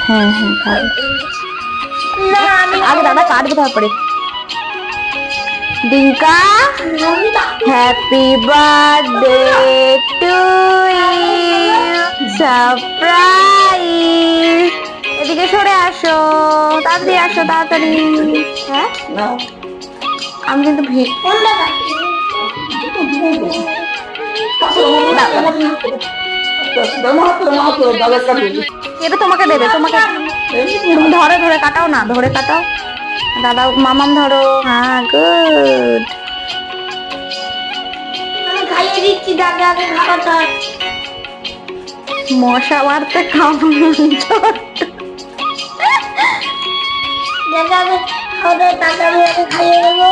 হ্যাঁ হ্যাঁ খাবো। আগে দাদা কাটবো তারপরে। Dinka, happy birthday to you, surprise. এদিকে সরে আসো, তাড়াতাড়ি আসো তাড়াতাড়ি। হ্যাঁ আমি কিন্তু এটা তোমাকে দেবে, তোমাকে তুমি ধরে ধরে কাটাও না, ধরে কাটাও। দাদা মামাম ধরো। হ্যাঁ গুড। খাইয়ে দিচ্ছি, দাদা আগে খাওয়াটা। মশা মারতে খাবো দাদা আগে খাওয়াটা, দাদা আমি আগে খাইয়ে দেবো।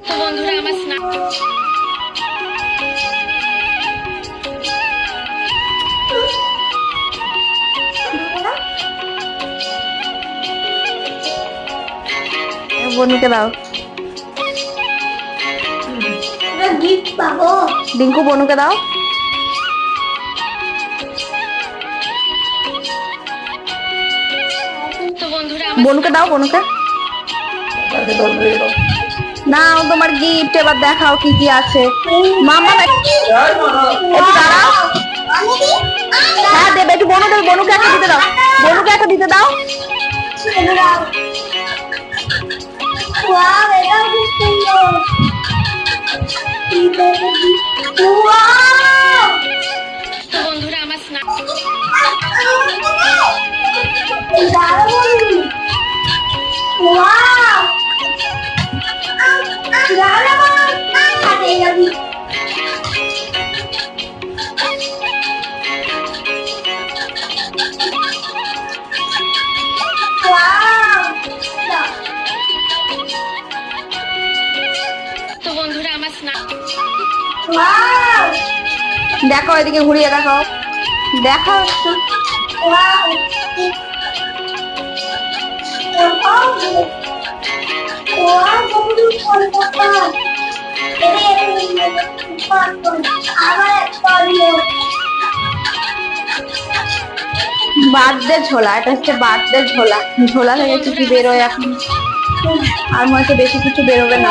তো বন্ধুরা আমার স্নান বনুকে দাও। গিফট পাবো। ডিঙ্কু বনুকে দাও। তো বন্ধুরা বনুকে দাও, বনুকে নাও তোমার গিফট। এবার দেখাও কি কি আছে। মামা একটু দাঁড়াও। হ্যাঁ দেবে, একটু বনু দেবে, বনুকে একটা দিতে দাও, বনুকে একটা দিতে দাও। ওয়াও, এটা খুব সুন্দর। ওয়াও, তো বন্ধুরা আমার স্নান দারুণ। ওয়াও, দারুণ। হাতে যাবি। ওয়াও, তো বন্ধুরা আমার স্নান ওয়াও, দেখো এদিকে ঘুরিয়ে দেখো, দেখো একটু। ওয়াও। ওয়াও, বন্ধু কলকাতা। আবার একটা নিও। বার্থডে ঝোলা, এটা হচ্ছে বার্থডে ঝোলা। ঝোলা থেকে কিছু বেরোয় এখন, আর মনে হচ্ছে বেশি কিছু বেরোবে না।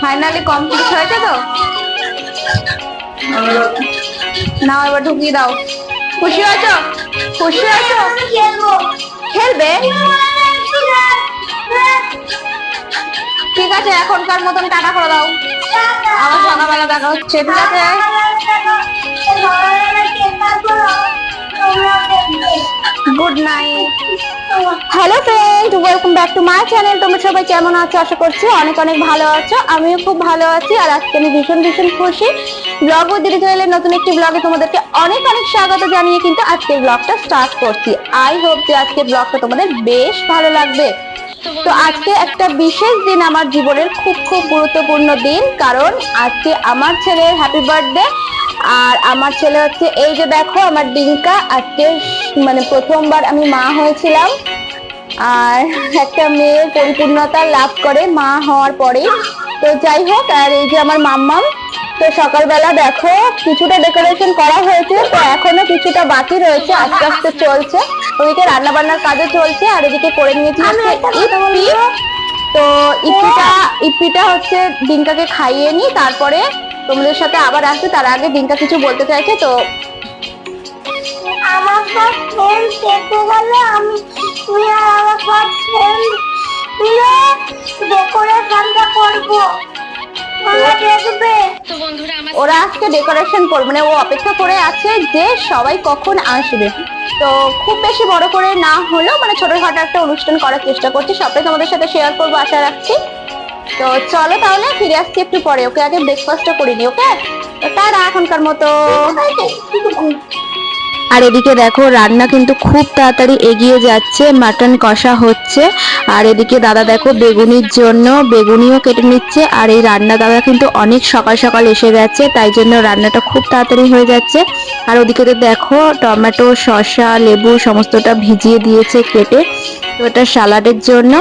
ফাইনালি কমপ্লিট হয়েছে তো, নাও এবার ঢুকিয়ে দাও। খুশি হয়েছো? খুশি হয়েছো? খেলবো। খেলবে? ঠিক আছে, এখনকার মতন টাটা করে দাও। আবার সকালবেলা দেখা হচ্ছে, ঠিক আছে? Good night. Hello friend, welcome back to my channel. তোমরা সবাই কেমন আছো? আশা করছি অনেক অনেক ভালো আছো। আমিও খুব ভালো আছি। আর আজকে আমি ভীষণ ভীষণ খুশি। ব্লগ ও দিদি চ্যানেলের নতুন একটি ব্লগে তোমাদেরকে অনেক অনেক স্বাগত জানিয়ে কিন্তু আজকের ব্লগটা স্টার্ট করছি। আই হোপ যে আজকের ব্লগটা তোমাদের বেশ ভালো লাগবে। তো আজকে একটা বিশেষ দিন আমার জীবনের, খুব খুব গুরুত্বপূর্ণ দিন, কারণ আজকে আমার ছেলের হ্যাপি বার্থডে। আর আমার ছেলে হচ্ছে, এই যে দেখো আমার ডিঙ্কা, আজকে মানে প্রথমবার আমি মা হয়েছিলাম। আর একটা মেয়ের পরিপূর্ণতা লাভ করে মা হওয়ার পরে। তো যাই হোক, আর এই যে আমার মাম্মাম। তো সকালবেলা দেখো কিছুটা ডেকোরেশন করা হয়েছে, তো এখনো কিছুটা বাকি রয়েছে, আস্তে আস্তে চলছে। ওইদিকে রান্না বান্নার কাজও চলছে। আর এদিকে করে নিয়েছি ইপি। তো ইপিটা হচ্ছে ডিঙ্কাকে খাইয়ে নি, তারপরে তোমাদের সাথে আবার আসছে। তার আগে ডিঙ্কা কিছু বলতে চাইছে। তো আমার ফার্স্ট ফ্রেন্ড দেখতে গেলে আমি আমার ফার্স্ট ফ্রেন্ড ডেকোরেশনটা করবো, ওরা দেখবে। তো বন্ধুরা আমার ওরা আজকে ডেকোরেশন করবে, মানে ও অপেক্ষা করে আছে যে সবাই কখন আসবে। তো খুব বেশি বড় করে না হলেও মানে ছোটখাটো একটা অনুষ্ঠান করার চেষ্টা করছি, সবটাই তোমাদের সাথে শেয়ার করবো আশা রাখছি। তো চলো তাহলে ফিরে আসছি একটু পরে। ওকে আগে ব্রেকফাস্টটা করে নি, ওকে? তো তারা এখনকার মতো। আর এদিকে দেখো রান্না কিন্তু খুব তাড়াতাড়ি এগিয়ে যাচ্ছে, মাটন কষা হচ্ছে। আর এদিকে দাদা দেখো বেগুনির জন্য বেগুনিও কেটে নিচ্ছে। আর এই রান্না দাদা কিন্তু অনেক সকাল সকাল এসে গেছে, তাই জন্য রান্নাটা খুব তাড়াতাড়ি হয়ে যাচ্ছে। আর ওদিকে তো দেখো টমেটো, শসা, লেবু সমস্তটা ভিজিয়ে দিয়েছে কেটে। তো এটা সালাডের জন্য।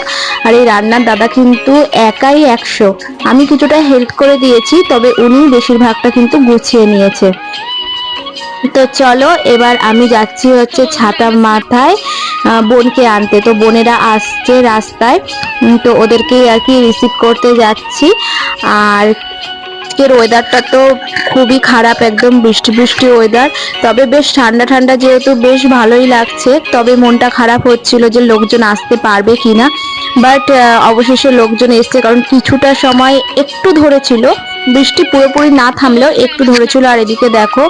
আর এই রান্নার দাদা কিন্তু একাই 100, আমি কিছুটা হেল্প করে দিয়েছি, তবে উনি বেশিরভাগটা কিন্তু গুছিয়ে নিয়েছে। তো চলো এবার আমি যাচ্ছি হচ্ছে ছাতা মাথায় বোনকে আনতে। তো বোনেরা আসছে রাস্তায়, তো ওদেরকে আর কি রিসিভ করতে যাচ্ছি। আর আজকের ওয়েদারটা তো খুবই খারাপ, একদম বৃষ্টি বৃষ্টি ওয়েদার। তবে বেশ ঠান্ডা ঠান্ডা যেহেতু বেশ ভালোই লাগছে। তবে মনটা খারাপ হচ্ছিল যে লোকজন আসতে পারবে কিনা, বাট অবশেষে লোকজন এসছে, কারণ কিছুটা সময় একটু ধরেছিল, বৃষ্টি পুরোপুরি না থামলেও একটু ধরেছিল। আর এদিকে দেখো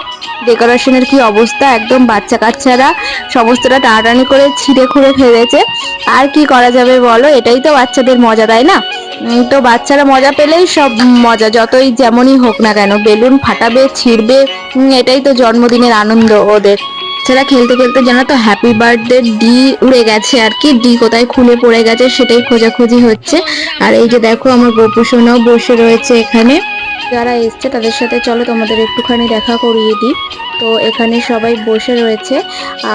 ডেকোরেশনের কি অবস্থা, একদম বাচ্চা কাচ্চারা সমস্তটা টানাটানি করে ছিঁড়ে খুঁড়ে ফেলেছে। আর কি করা যাবে বলো, এটাই তো বাচ্চাদের মজা, তাই না? তো বাচ্চারা মজা পেলেই সব মজা, যতই যেমনই হোক না কেন, বেলুন ফাটাবে ছিঁড়বে, এটাই তো জন্মদিনের আনন্দ ওদের। সেটা খেলতে খেলতে জানো তো হ্যাপি বার্থডে ডি উড়ে গেছে আর কি, ডি কোথায় খুলে পড়ে গেছে সেটাই খোঁজাখুঁজি হচ্ছে। আর এই যে দেখো আমার গোপু সোনাও বসে রয়েছে এখানে। যারা এসছে তাদের সাথে চলো তোমাদের একটুখানি দেখা করিয়ে দিই। তো এখানে সবাই বসে রয়েছে,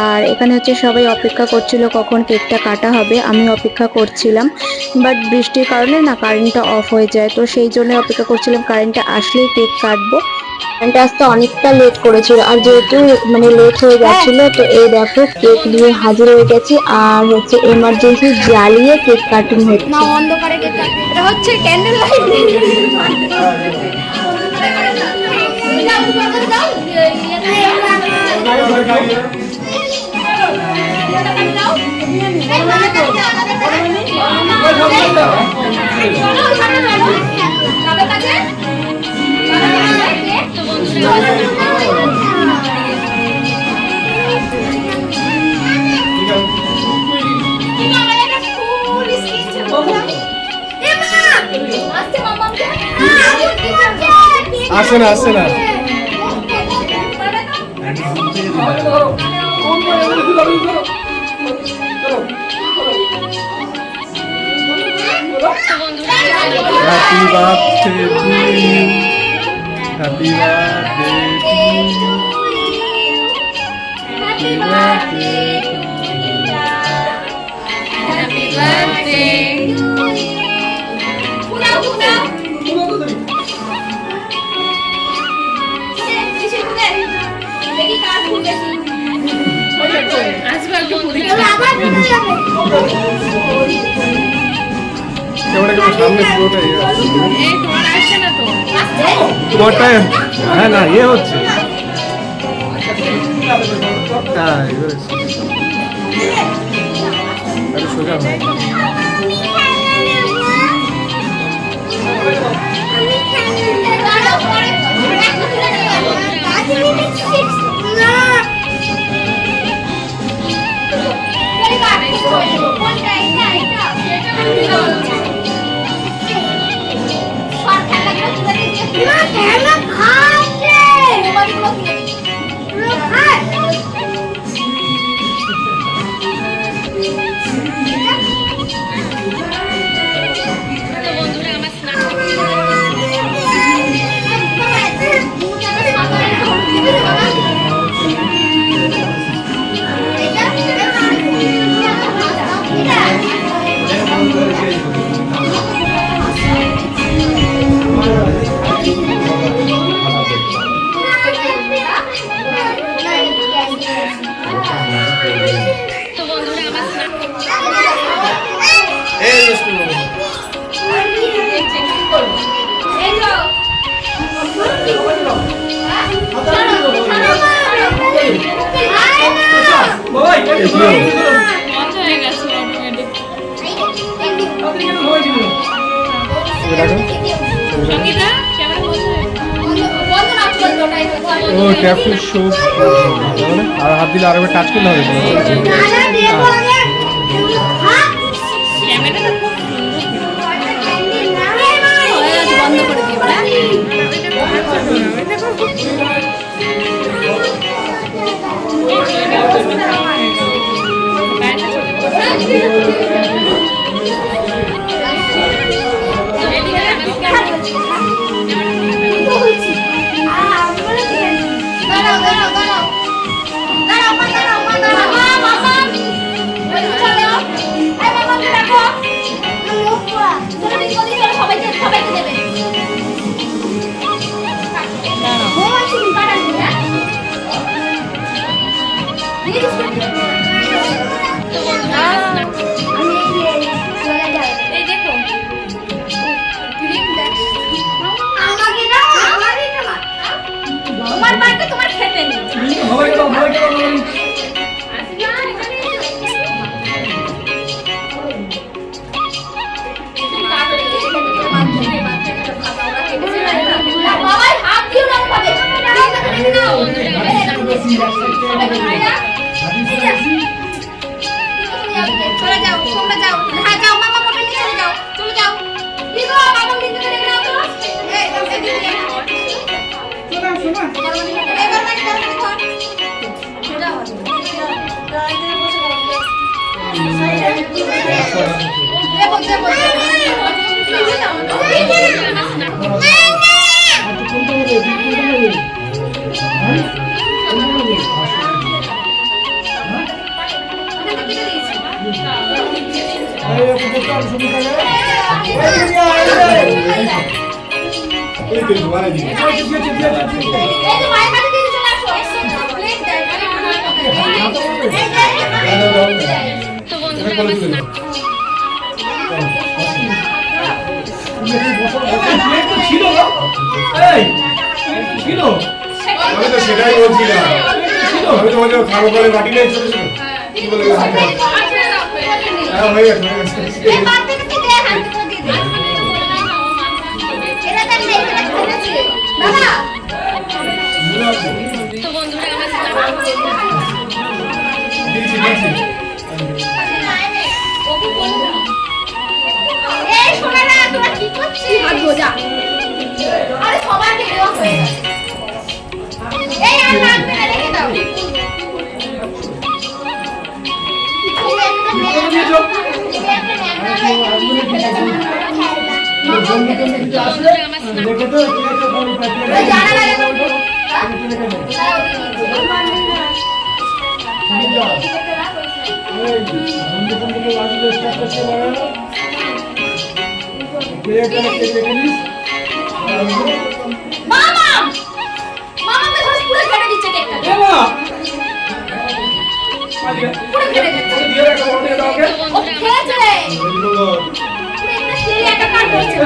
আর এখানে হচ্ছে সবাই অপেক্ষা করছিল কখন কেকটা কাটা হবে। আমি অপেক্ষা করছিলাম, বাট বৃষ্টির কারণে না কারেন্টটা অফ হয়ে যায়, তো সেই জন্য অপেক্ষা করছিলাম কারেন্টটা আসলেই কেক কাটবো। কারেন্টটা আসতে অনেকটা লেট করেছিল, আর যেহেতু মানে লেট হয়ে যাচ্ছিল, তো এই দেখো কেক নিয়ে হাজির হয়ে গেছি। আর হচ্ছে এমার্জেন্সি জ্বালিয়ে কেক কাটিং হচ্ছে। না অন্ধকারে কেক কাটবে, এটা হচ্ছে ক্যান্ডেল লাইট। তো বন্ধুরা আসে না আসে না। Happy birthday to you, happy birthday to you, happy birthday happy birthday. আসবে একটু কেমন কেমন সামনে পুরোটাই আছে। এই তোমার আসছে না তো? তোমারটাই হ্যাঁ না ইয়ে হচ্ছে হ্যাঁ এবারে সোজা হয়। তো বন্ধুরা আমার স্নান তো বন্ধুরা আমার স্নান এই দুষ্টু বন্ধ হয়ে গেছে অটোমেটিক। সঙ্গীতা ক্যামেরা বন্ধ হয়ে ও ক্যাপটুন শো আর হাত দিলে আরেকবার টাচ করলে হবে। ক্যামেরাটা খুব বন্ধ করে দিই চলে যাও তোমরা যাও হ্যাঁ যাও মামা মোটর নিয়ে চলে যাও কি গো বাবা কিন্তু রেখে নাও তো এই দিদি শোনা এবার মানে ধর তো বন্ধুরা আমার স্নান ছিল ছিল আমি তো সেটাই বলছিলাম আমি তো বলছিলাম খাবো করে বাটি নিয়ে ছোট ছোট কি বলে হ্যাঁ হয়ে গেছে এই বাচ্চাটাকে দে হাত করে দিয়ে দে এরা তার মেয়েকে খাইছে বাবা তো বন্ধুরা আমার স্নান দিচ্ছি দিচ্ছি এই শোনা না তোমরা কি করছিস হাত গোজা আরে সবাইকে দেওয়া হয়ে গেছে এই আর লাগবে না রেখে দাও বন্ধুরা আমার স্নান মামা মামা তো ঘরে পুরো কেটে দিচ্ছে কেকটা পুরো কেটে দিচ্ছে তো ও বন্ধুরা খেয়েছে রে পুরো একটা সেই একটা কাট হচ্ছে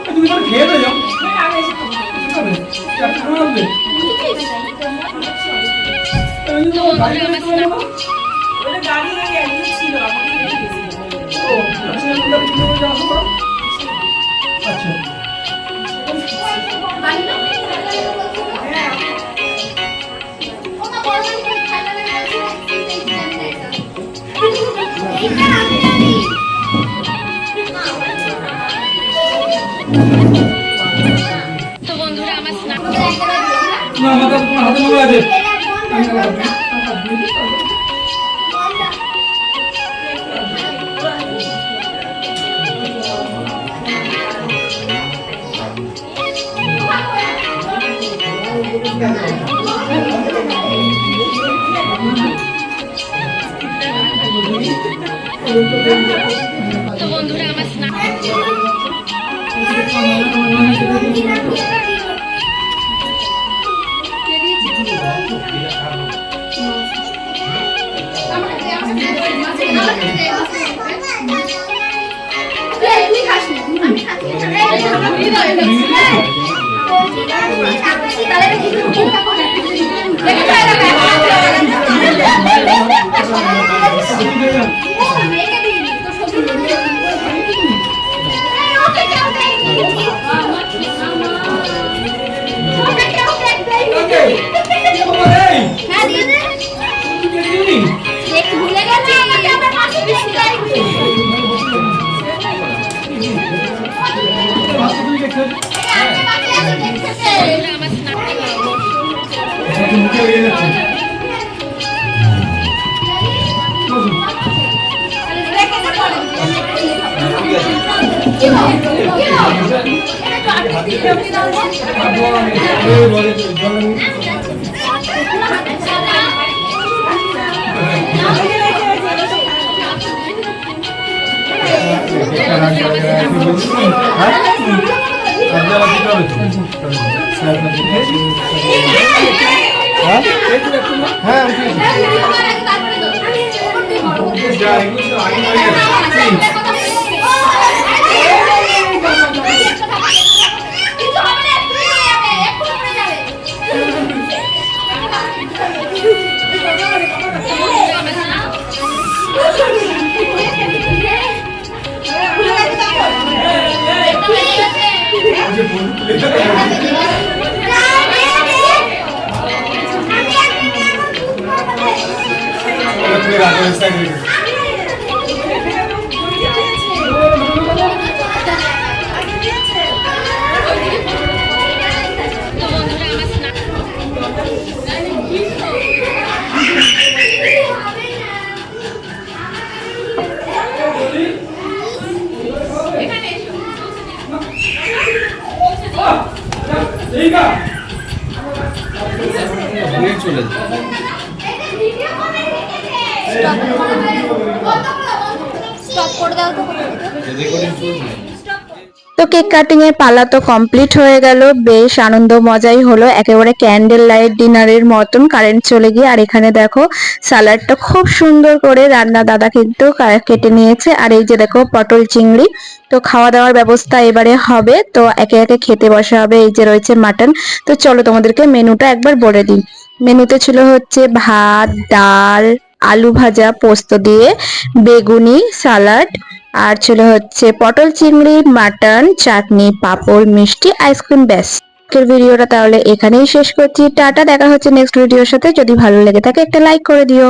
তুমি তো খেয়ে যাও ঠিক আছে চারটে সময় হবে তো বন্ধুরা আমার স্নান আচ্ছা তো বন্ধুরা আমার স্নান না মাথা তোমার হাতে মনে আছে তো বন্ধুরা আমার স্নান ভুলে গেছি আমরা পাশে বন্ধুরা আমার স্নান মুখে লেগে যাচ্ছে হ্যাঁ যাবে তুমি রাখো সাইডে। তো বন্ধুরা আমার স্নান এই গা স্টপ করে দাও তো। তো কেক কাটিং এর পালা তো কমপ্লিট হয়ে গেল, বেশ আনন্দ মজাই হলো, একেবারে ক্যান্ডেল লাইট ডিনারের মতন। কারেন্ট চলে গিয়ে আর এখানে দেখো স্যালাডটা খুব সুন্দর করে রান্না দাদা কিন্তু কেটে নিয়েছে। আর এই যে দেখো পটল চিংড়ি। তো খাওয়া দাওয়ার ব্যবস্থা এবারে হবে, তো একে একে খেতে বসা হবে। এই যে রয়েছে মাটন। তো চলো তোমাদেরকে মেনুটা একবার বলে দিই। মেনুতে ছিল হচ্ছে ভাত, ডাল, আলু ভাজা পোস্ত দিয়ে, বেগুনি, সালাড, আর ছিল হচ্ছে পটল চিংড়ি, মাটন, চাটনি, পাঁপড়, মিষ্টি, আইসক্রিম। ব্যাস, আজকের ভিডিওটা তাহলে এখানেই শেষ করছি। টাটা, দেখা হচ্ছে নেক্সট ভিডিওর সাথে। যদি ভালো লেগে থাকে একটা লাইক করে দিও।